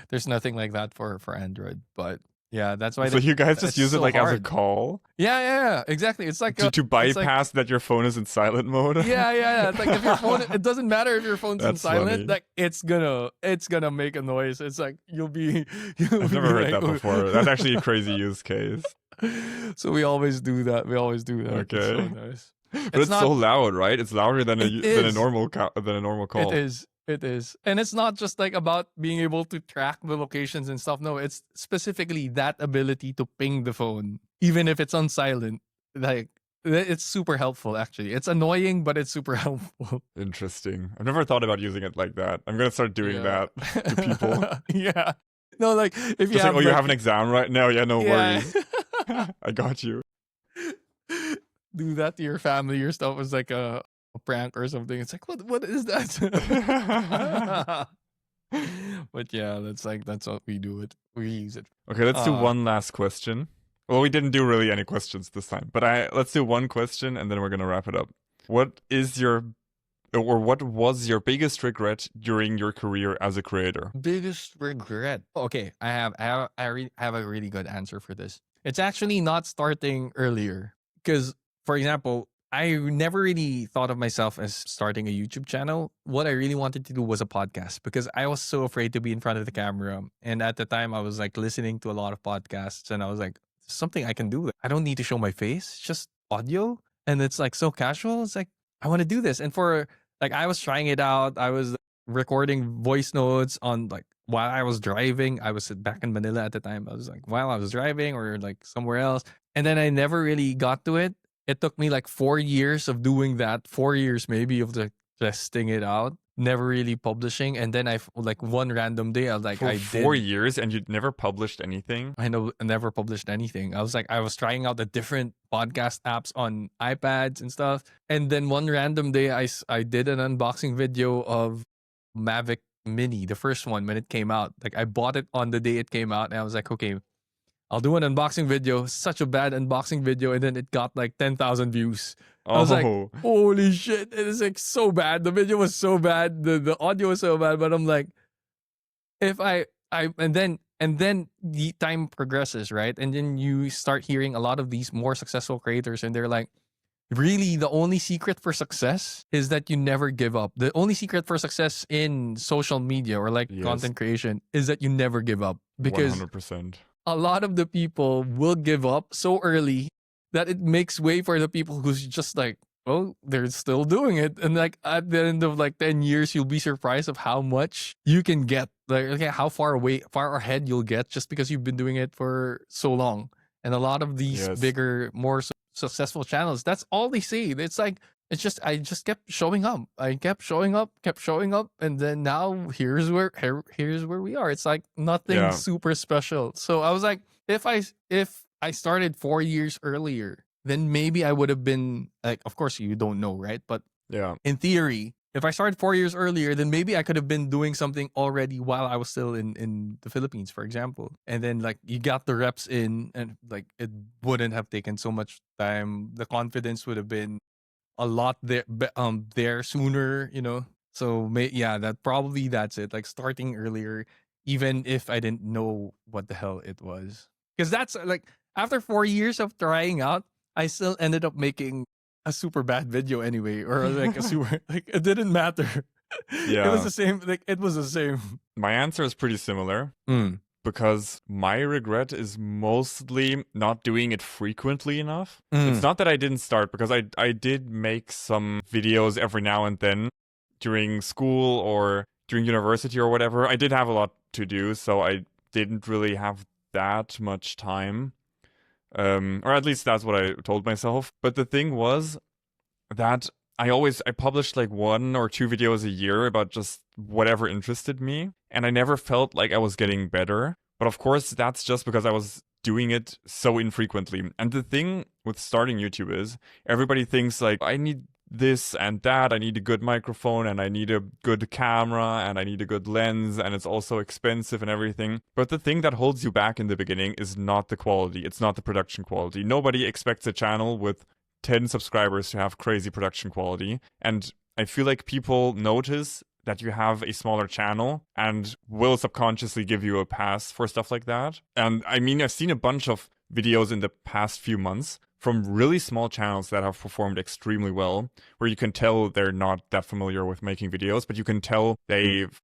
There's nothing like that for Android, but yeah, that's why. So you guys just use it like as a call? Yeah, exactly. It's like to bypass that your phone is in silent mode. Yeah. It's like if your phone, it doesn't matter if your phone's in silent. Funny. Like it's gonna make a noise. It's like you'll be. I've never heard that before. That's actually a crazy use case. So we always do that. Okay. It's so nice. But it's so loud, right? It's louder than a normal call. It is. And it's not just like about being able to track the locations and stuff. No, it's specifically that ability to ping the phone, even if it's on silent. Like, it's super helpful, actually. It's annoying, but it's super helpful. Interesting. I've never thought about using it like that. I'm going to start doing that to people. Yeah. No, like, if you have... Like, you have an exam right now? Yeah, no worries. I got you. Do that to your family. Your stuff was like a prank or something. It's like, what is that? But yeah, that's what we do. We use it. Okay, let's do one last question. Well, we didn't do really any questions this time, but let's do one question and then we're gonna wrap it up. What was your biggest regret during your career as a creator? Biggest regret? Okay, I have a really good answer for this. It's actually not starting earlier, because, for example, I never really thought of myself as starting a YouTube channel. What I really wanted to do was a podcast because I was so afraid to be in front of the camera. And at the time, I was like listening to a lot of podcasts, and I was like, something I can do. I don't need to show my face, just audio. And it's like so casual. It's like, I want to do this. And for like, I was trying it out. I was recording voice notes on like while I was driving. I was back in Manila at the time. I was like, while I was driving or like somewhere else. And then I never really got to it. It took me like 4 years of doing that, 4 years maybe of the testing it out, never really publishing. And then I like one random day, I was like, For I 4 years and you'd never published anything? I know I never published anything. I was like, I was trying out the different podcast apps on iPads and stuff. And then one random day, I did an unboxing video of Mavic Mini, the first one when it came out. Like I bought it on the day it came out, and I was like, okay, I'll do an unboxing video. Such a bad unboxing video, and then it got like 10,000 views. I was like, Oh, holy shit, it is like so bad. The video was so bad, the audio was so bad, but I'm like, if I and then the time progresses, right? And then you start hearing a lot of these more successful creators, and they're like, really, the only secret for success is that you never give up. The only secret for success in social media or like yes. content creation is that you never give up, because 100%. a lot of the people will give up so early that it makes way for the people who's just like, oh, they're still doing it. And like at the end of like 10 years, you'll be surprised of how much you can get. Like, okay, how far ahead you'll get just because you've been doing it for so long. And a lot of these Yes. bigger, more successful channels, that's all they say. It's like, it's just, I just kept showing up. I kept showing up, and then now here's where we are. It's like nothing Yeah. super special. So I was like, if I started 4 years earlier, then maybe I would have been like, of course you don't know, right? But Yeah. in theory, if I started 4 years earlier, then maybe I could have been doing something already while I was still in the Philippines, for example. And then like you got the reps in, and like it wouldn't have taken so much time. The confidence would have been a lot there sooner, you know. So that's it. Like starting earlier, even if I didn't know what the hell it was, because that's like after 4 years of trying out, I still ended up making a super bad video anyway, or like a super like it didn't matter. Yeah. It was the same. Like it was the same. My answer is pretty similar. Because my regret is mostly not doing it frequently enough. It's not that I didn't start, because I did make some videos every now and then during school or during university or whatever. I did have a lot to do, so I didn't really have that much time. Or at least that's what I told myself. But the thing was that I published like 1 or 2 videos a year about just whatever interested me. And I never felt like I was getting better. But of course, that's just because I was doing it so infrequently. And the thing with starting YouTube is everybody thinks like, I need this and that. I need a good microphone, and I need a good camera, and I need a good lens, and it's also expensive and everything. But the thing that holds you back in the beginning is not the quality. It's not the production quality. Nobody expects a channel with 10 subscribers to have crazy production quality. And I feel like people notice that you have a smaller channel and will subconsciously give you a pass for stuff like that. And I mean, I've seen a bunch of videos in the past few months from really small channels that have performed extremely well, where you can tell they're not that familiar with making videos, but you can tell they've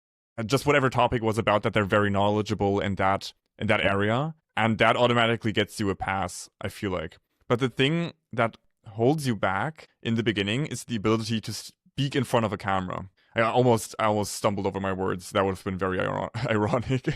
just whatever topic was about, that they're very knowledgeable in that area. And that automatically gets you a pass, I feel like. But the thing that holds you back in the beginning is the ability to speak in front of a camera. I almost stumbled over my words. That would have been very ironic.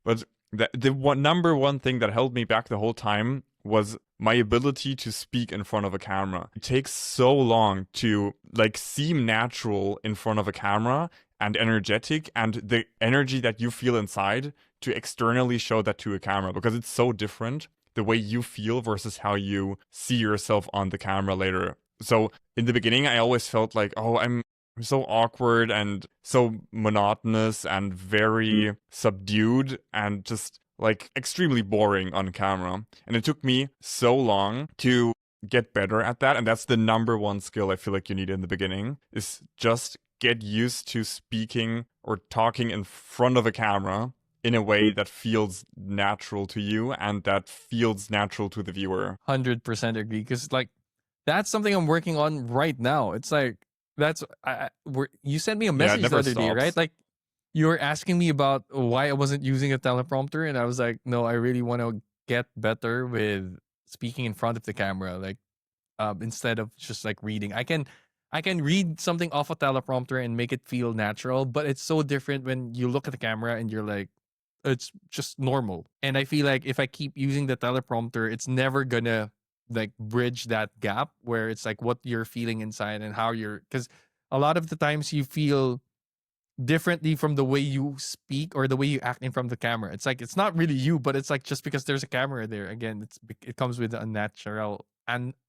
But the number one thing that held me back the whole time was my ability to speak in front of a camera. It takes so long to like seem natural in front of a camera and energetic, and the energy that you feel inside to externally show that to a camera, because it's so different the way you feel versus how you see yourself on the camera later. So in the beginning, I always felt like, oh, I'm so awkward and so monotonous and very subdued and just like extremely boring on camera. And it took me so long to get better at that. And that's the number one skill I feel like you need in the beginning, is just get used to speaking or talking in front of a camera in a way that feels natural to you and that feels natural to the viewer. 100% agree. Because like that's something I'm working on right now. It's like you sent me a Yeah, it message the never other day, right? stops. Like you were asking me about why I wasn't using a teleprompter, and I was like, no, I really want to get better with speaking in front of the camera, like instead of just like reading. I can read something off a teleprompter and make it feel natural, but it's so different when you look at the camera and you're like, it's just normal. And I feel like if I keep using the teleprompter, it's never gonna like bridge that gap where it's like what you're feeling inside and how you're, because a lot of the times you feel differently from the way you speak or the way you act in front of the camera. It's like it's not really you, but it's like just because there's a camera there. Again, it comes with an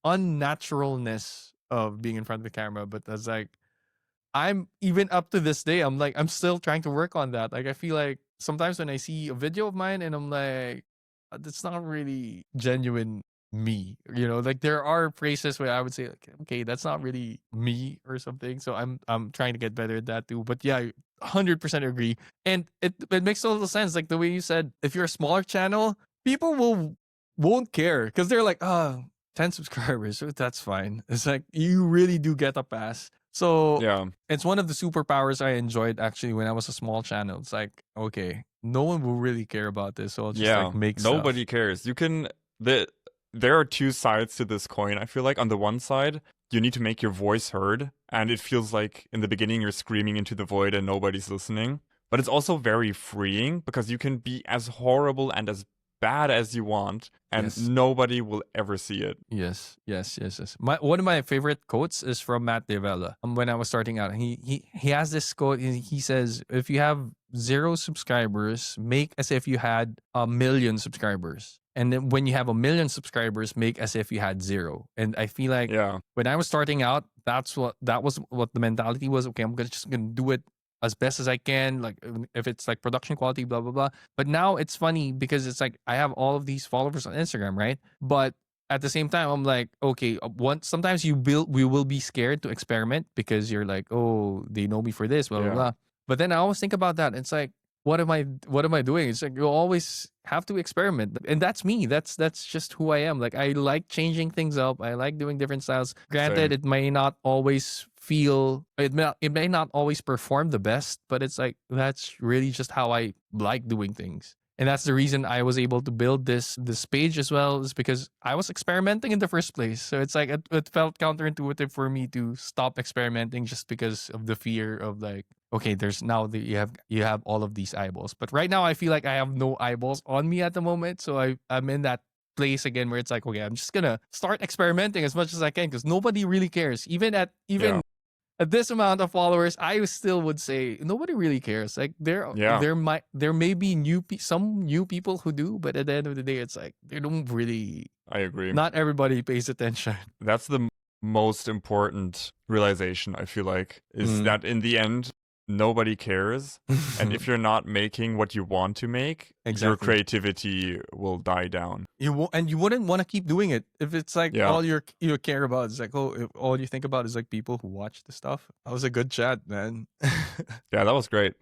unnaturalness of being in front of the camera. But that's like I'm even up to this day, I'm like, I'm still trying to work on that. Like, I feel like sometimes when I see a video of mine and I'm like, that's not really genuine me, like there are phrases where I would say, like, okay, that's not really me or something. So I'm trying to get better at that too. But yeah, 100% agree. And it makes a little sense. Like the way you said, if you're a smaller channel, people won't care because they're like, 10 subscribers, so that's fine. It's like you really do get a pass. So Yeah. it's one of the superpowers I enjoyed actually when I was a small channel. It's like, okay, no one will really care about this, so I'll just like make Nobody stuff. cares. There are two sides to this coin. I feel like on the one side, you need to make your voice heard, and it feels like in the beginning you're screaming into the void and nobody's listening. But it's also very freeing because you can be as horrible and as bad as you want, and Yes. nobody will ever see it. Yes. One of my favorite quotes is from Matt Devella. When I was starting out, he has this quote. He says, "If you have 0 subscribers, make as if you had 1,000,000 subscribers, and then when you have 1,000,000 subscribers, make as if you had 0." And I feel like when I was starting out, that was what the mentality was. Okay, I'm just gonna do it as best as I can, like if it's like production quality, blah blah blah. But now it's funny because it's like I have all of these followers on Instagram, right? But at the same time, I'm like, okay, sometimes we will be scared to experiment because you're like, oh, they know me for this, blah blah blah. But then I always think about that. It's like, what am I doing? It's like you always have to experiment, and that's me. That's just who I am. Like I like changing things up. I like doing different styles. Granted, it may not always it may not always perform the best, but it's like that's really just how I like doing things. And that's the reason I was able to build this page as well, is because I was experimenting in the first place. So it's like it felt counterintuitive for me to stop experimenting just because of the fear of like, okay, there's now you have all of these eyeballs. But right now I feel like I have no eyeballs on me at the moment. So I'm in that place again where it's like, okay, I'm just gonna start experimenting as much as I can because nobody really cares. Even at this amount of followers, I still would say nobody really cares. Like there may be some new people who do, but at the end of the day, it's like they don't really. I agree. Not everybody pays attention. That's the most important realization, I feel like, is that in the end, nobody cares. And if you're not making what you want to make, your creativity will die down. You wouldn't want to keep doing it if it's like all you care about is like, if all you think about is like people who watch the stuff. That was a good chat, man. Yeah, that was great.